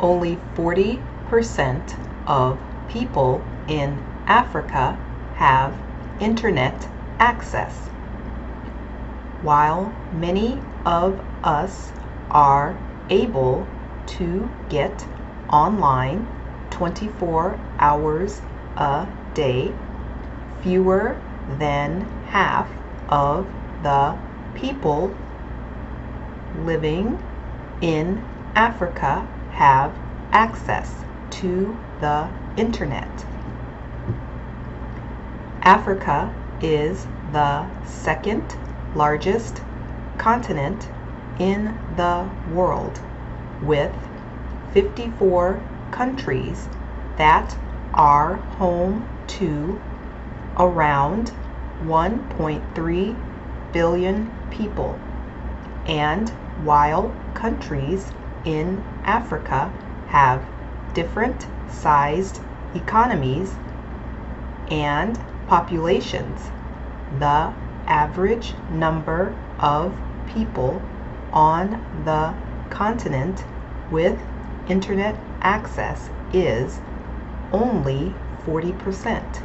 Only 40% of people in Africa have internet access. While many of us are able to get online 24 hours a day, fewer than half of the people living in Africa have access to the internet. Africa is the second largest continent in the world, with 54 countries that are home to around 1.3 billion people. And while countries in Africa have different sized economies and populations, the average number of people on the continent with internet access is only 40%.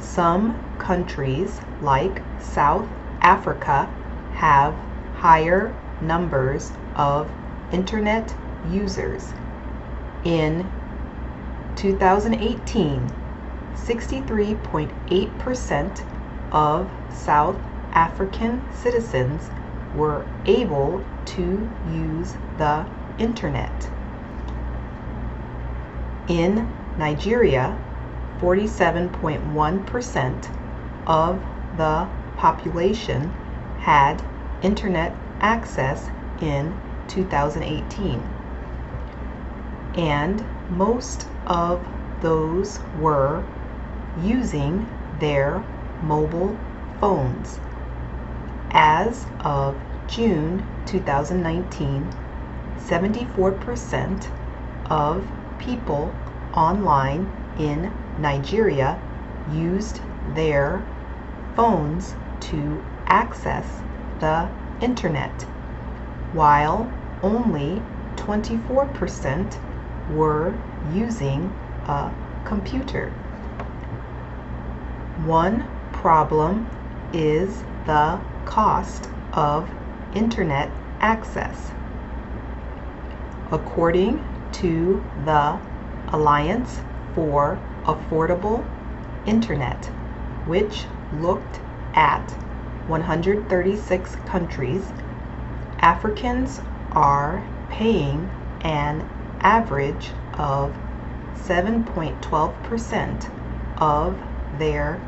Some countries like South Africa have higher numbers of internet users. In 2018, 63.8% of South African citizens were able to use the internet. In Nigeria, 47.1% of the population had internet access in 2018, and most of those were using their mobile phones. As of June 2019, 74% of people online in Nigeria used their phones to access the internet, while only 24% were using a computer. One problem is the cost of internet access. According to the Alliance for Affordable Internet, which looked at 136 countries, Africans are paying an average of 7.12% of their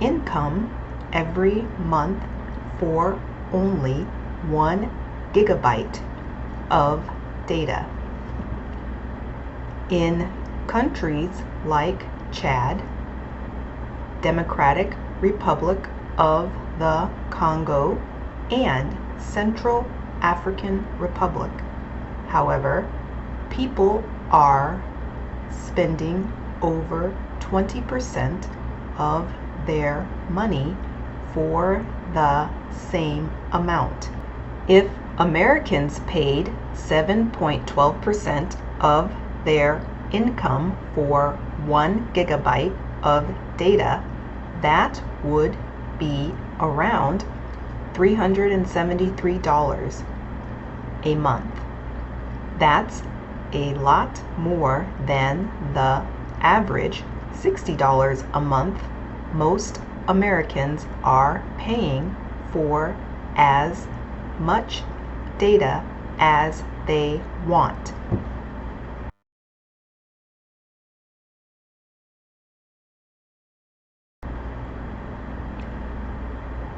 income every month for only 1 gigabyte of data. In countries like Chad, Democratic Republic of the Congo, and Central African Republic, however, people are spending over 20% of their money for the same amount. If Americans paid 7.12% of their income for 1 gigabyte of data, that would be around $373 a month. That's a lot more than the average $60 a month most Americans are paying for as much data as they want.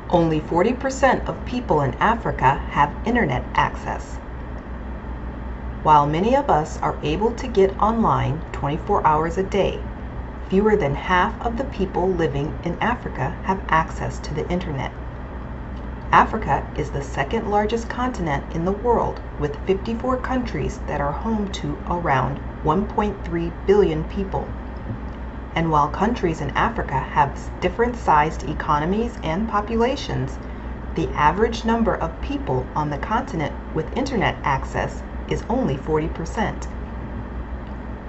Only 40% of people in Africa have internet access. While many of us are able to get online 24 hours a day, fewer than half of the people living in Africa have access to the internet. Africa is the second largest continent in the world, with 54 countries that are home to around 1.3 billion people. And while countries in Africa have different sized economies and populations, the average number of people on the continent with internet access is only 40%.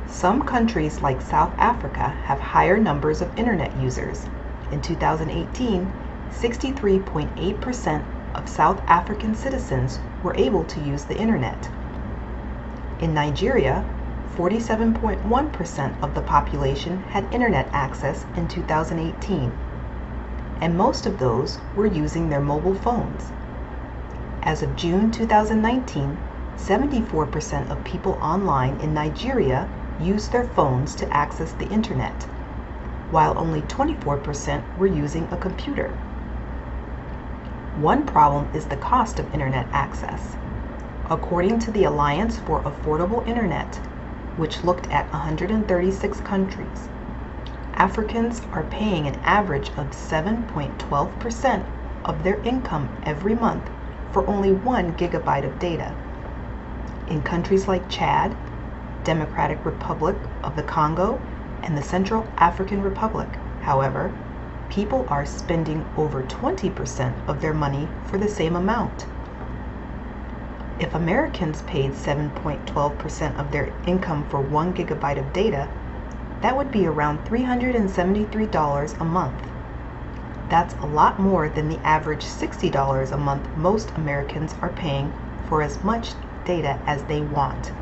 Some countries like South Africa have higher numbers of internet users. In 2018, 63.8% of South African citizens were able to use the internet. In Nigeria, 47.1% of the population had internet access in 2018, and most of those were using their mobile phones. As of June 2019, 74% of people online in Nigeria used their phones to access the internet, while only 24% were using a computer. One problem is the cost of internet access. According to the Alliance for Affordable Internet, which looked at 136 countries, Africans are paying an average of 7.12% of their income every month for only 1 gigabyte of data. In countries like Chad, Democratic Republic of the Congo, and the Central African Republic, however, people are spending over 20% of their money for the same amount. If Americans paid 7.12% of their income for 1 gigabyte of data, that would be around $373 a month. That's a lot more than the average $60 a month most Americans are paying for as much data as they want.